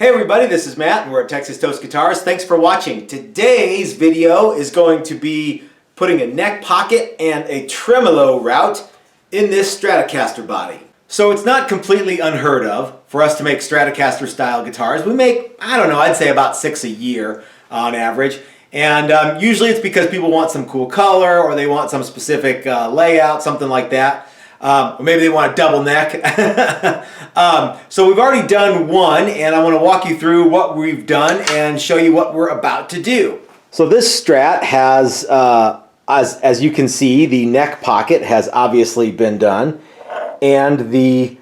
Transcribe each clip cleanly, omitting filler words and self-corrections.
Hey everybody, this is Matt and we're at Texas Toast Guitars. Thanks for watching. Today's video is going to be putting a neck pocket and a tremolo route in this Stratocaster body. So it's not completely unheard of for us to make Stratocaster style guitars. We make, I don't know, I'd say about 6 a year on average. And usually it's because people want some cool color or they want some specific layout, something like that. Or maybe they want a double neck. So we've already done one, and I want to walk you through what we've done and show you what we're about to do. So this Strat has, as you can see, the neck pocket has obviously been done, and the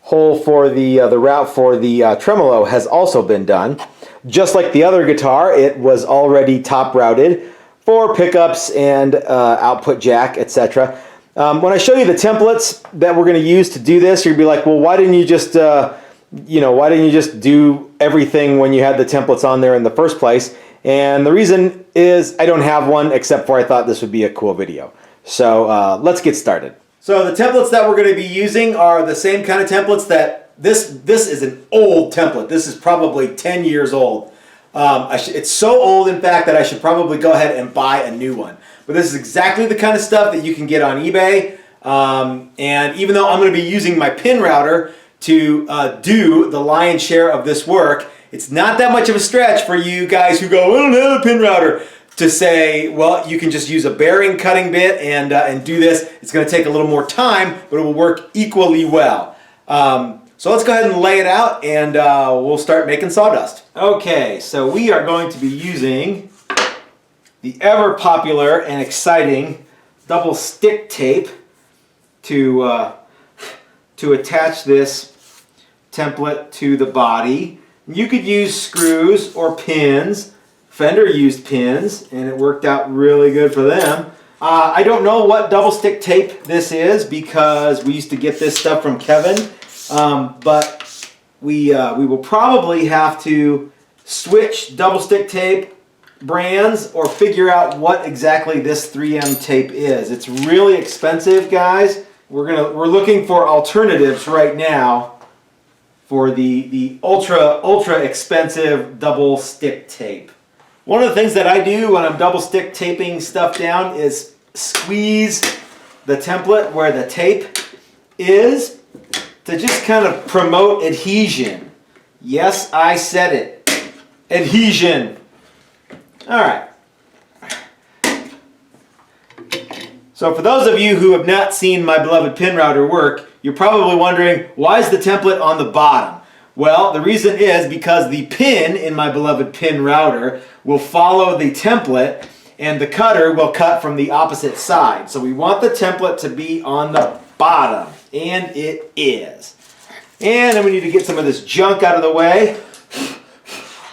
hole for the route for the tremolo has also been done. Just like the other guitar, it was already top routed for pickups and output jack, etc. When I show you the templates that we're going to use to do this, you'll be like, well, why didn't you just, why didn't you just do everything when you had the templates on there in the first place? And the reason is I don't have one, except for I thought this would be a cool video. So let's get started. So the templates that we're going to be using are the same kind of templates that this is an old template. This is probably 10 years old. It's so old, in fact, that I should probably go ahead and buy a new one. But this is exactly the kind of stuff that you can get on eBay. And even though I'm going to be using my pin router to do the lion's share of this work, it's not that much of a stretch for you guys who go, I don't have a pin router, to say, well, you can just use a bearing cutting bit and do this. It's going to take a little more time, but it will work equally well. So let's go ahead and lay it out, and we'll start making sawdust. Okay, so we are going to be using the ever popular and exciting double stick tape to attach this template to the body. You could use screws or pins. Fender used pins, and it worked out really good for them. I don't know what double stick tape this is because we used to get this stuff from Kevin, but we will probably have to switch double stick tape brands or figure out what exactly this 3M tape is. It's really expensive, guys. We're looking for alternatives right now for the ultra expensive double stick tape. One of the things that I do when I'm double stick taping stuff down is squeeze the template where the tape is to just kind of promote adhesion. Yes, I said it. Adhesion. All right. So for those of you who have not seen my beloved pin router work, you're probably wondering, why is the template on the bottom? Well, the reason is because the pin in my beloved pin router will follow the template and the cutter will cut from the opposite side. So we want the template to be on the bottom, and it is. And then we need to get some of this junk out of the way.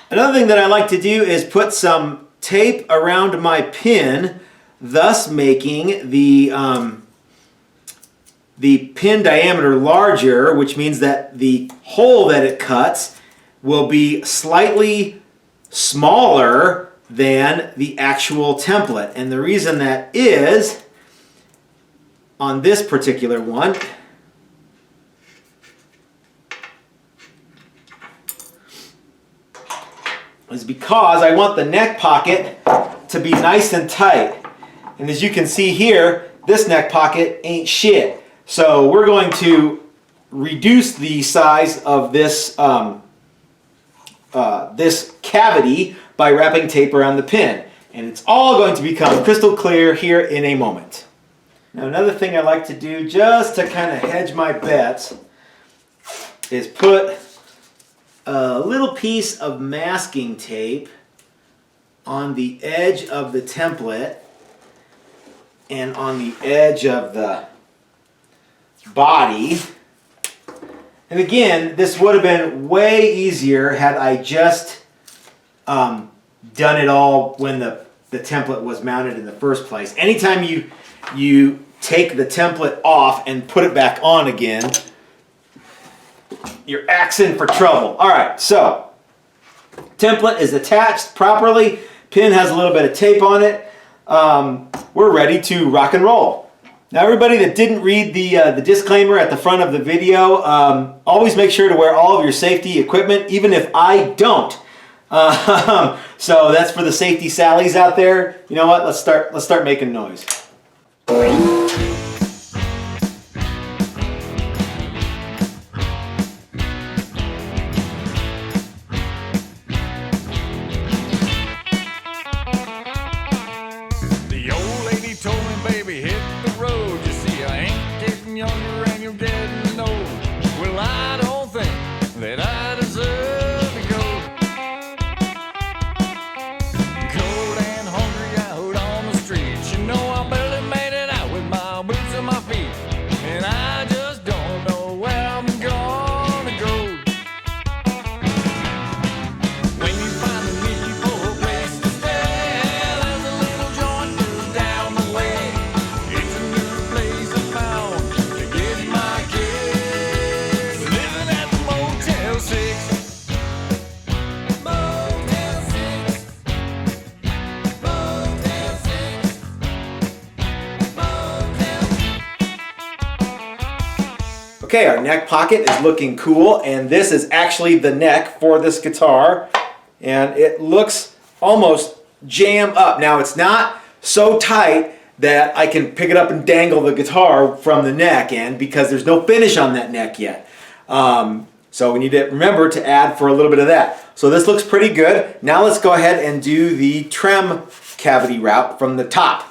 Another thing that I like to do is put some tape around my pin, thus making the pin diameter larger, which means that the hole that it cuts will be slightly smaller than the actual template. And the reason that is, on this particular one, is because I want the neck pocket to be nice and tight. And as you can see here, this neck pocket ain't shit. So we're going to reduce the size of this, this cavity by wrapping tape around the pin. And it's all going to become crystal clear here in a moment. Now another thing I like to do just to kind of hedge my bets is put a little piece of masking tape on the edge of the template and on the edge of the body. And again, this would have been way easier had I just done it all when the template was mounted in the first place. Anytime you take the template off and put it back on again, you're axing for trouble. All right, so template is attached properly. Pin has a little bit of tape on it. We're ready to rock and roll. Now everybody that didn't read the disclaimer at the front of the video, always make sure to wear all of your safety equipment, even if I don't. So that's for the safety sallies out there. You know what? Let's start making noise. The old lady told me, baby, hit the road. You see, I ain't getting younger and you're getting old. Well, I don't think that I deserve to go. Cold and hungry out on the streets. You know, I barely made it out with my boots on my feet. And I just don't know where I'm gonna go. When you finally need for a place to stay, there's a little joint down the way. It's a new place I found to get my kicks. Living at the Motel 6. Motel 6. Motel 6. Okay, our neck pocket is looking cool, and this is actually the neck for this guitar, and it looks almost jam up. Now it's not so tight that I can pick it up and dangle the guitar from the neck end because there's no finish on that neck yet. So we need to remember to add for a little bit of that. So this looks pretty good. Now let's go ahead and do the trem cavity route from the top.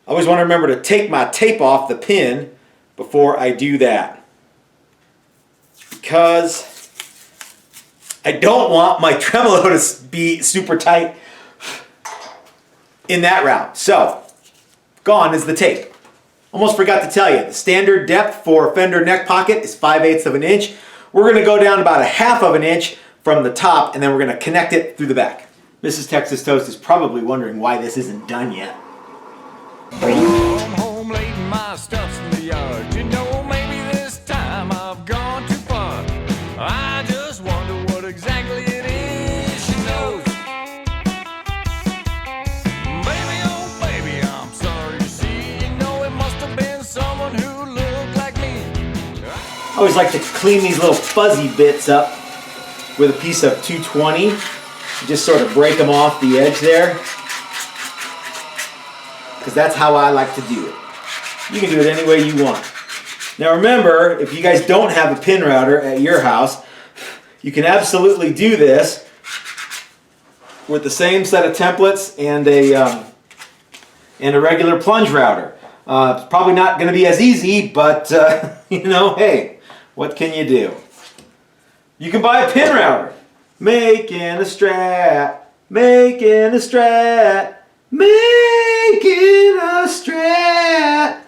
I always want to remember to take my tape off the pin before I do that, because I don't want my tremolo to be super tight in that route. So, gone is the tape. Almost forgot to tell you, the standard depth for Fender neck pocket is 5/8 of an inch. We're going to go down about 1/2 of an inch from the top, and then we're going to connect it through the back. Mrs. Texas Toast is probably wondering why this isn't done yet. I'm home late and my stuff's in the yard. You know, maybe this time I've gone too far. I just wonder what exactly it is she knows. Baby, oh baby, I'm sorry to see. You know, it must have been someone who looked like me. I always like to clean these little fuzzy bits up with a piece of 220. Just sort of break them off the edge there, because that's how I like to do it. You can do it any way you want. Now remember, if you guys don't have a pin router at your house, you can absolutely do this with the same set of templates and a regular plunge router. It's probably not going to be as easy, but you know, hey, what can you do? You can buy a pin router. Making a Strat, making a Strat, making a Strat.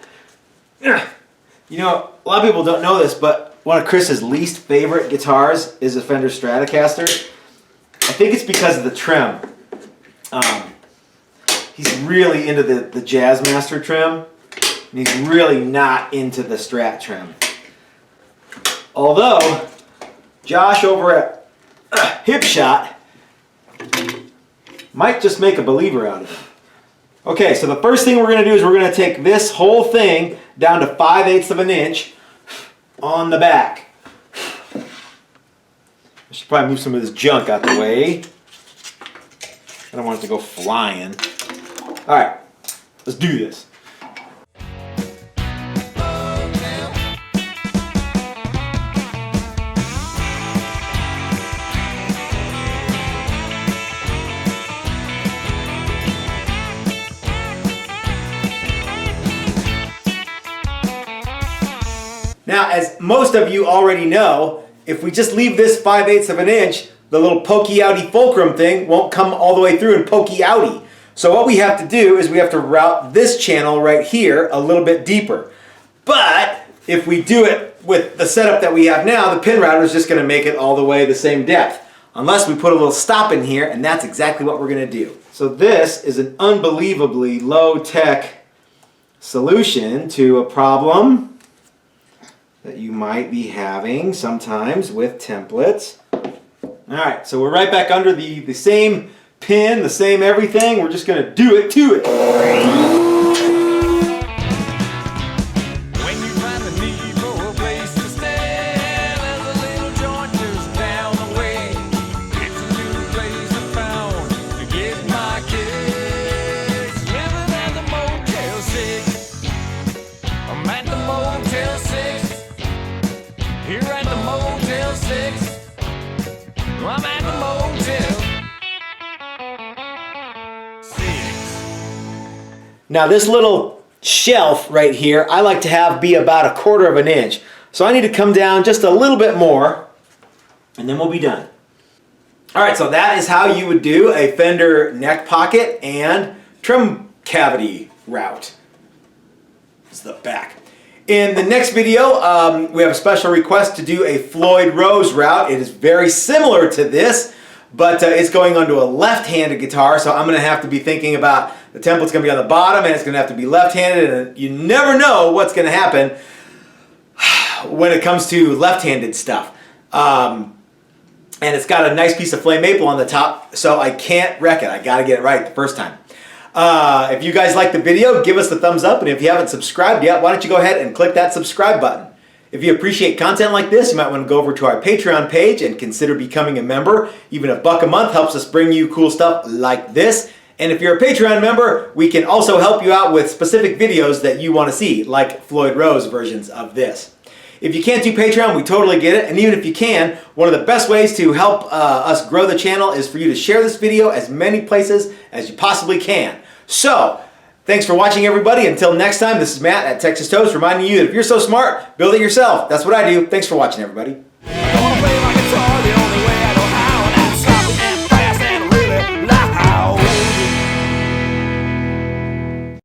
You know, a lot of people don't know this, but one of Chris's least favorite guitars is a Fender Stratocaster. I think it's because of the trem. He's really into the Jazzmaster trem, and he's really not into the Strat trem. Although, Josh over at Hip Shot might just make a believer out of it. Okay, so the first thing we're going to do is we're going to take this whole thing down to 5/8 of an inch on the back. I should probably move some of this junk out the way. I don't want it to go flying. Alright, let's do this. Now, as most of you already know, if we just leave this 5/8 of an inch, the little pokey outy fulcrum thing won't come all the way through and pokey outy. So what we have to do is we have to route this channel right here a little bit deeper. But if we do it with the setup that we have now, the pin router is just going to make it all the way the same depth. Unless we put a little stop in here, and that's exactly what we're going to do. So this is an unbelievably low-tech solution to a problem that you might be having sometimes with templates. Alright, so we're right back under the same pin, the same everything. We're just going to do it to it. Now this little shelf right here, I like to have be about 1/4 of an inch. So I need to come down just a little bit more, and then we'll be done. All right, so that is how you would do a Fender neck pocket and trim cavity route. This is the back. In the next video, we have a special request to do a Floyd Rose route. It is very similar to this, but it's going onto a left-handed guitar, so I'm going to have to be thinking about the template's going to be on the bottom, and it's going to have to be left-handed, and you never know what's going to happen when it comes to left-handed stuff. And it's got a nice piece of flame maple on the top, so I can't wreck it. I got to get it right the first time. If you guys like the video, give us a thumbs up, and if you haven't subscribed yet, why don't you go ahead and click that subscribe button. If you appreciate content like this, you might want to go over to our Patreon page and consider becoming a member. Even $1 a month helps us bring you cool stuff like this. And if you're a Patreon member, we can also help you out with specific videos that you want to see, like Floyd Rose versions of this. If you can't do Patreon, we totally get it. And even if you can, one of the best ways to help us grow the channel is for you to share this video as many places as you possibly can. So, thanks for watching, everybody. Until next time, this is Matt at Texas Toast reminding you that if you're so smart, build it yourself. That's what I do. Thanks for watching, everybody.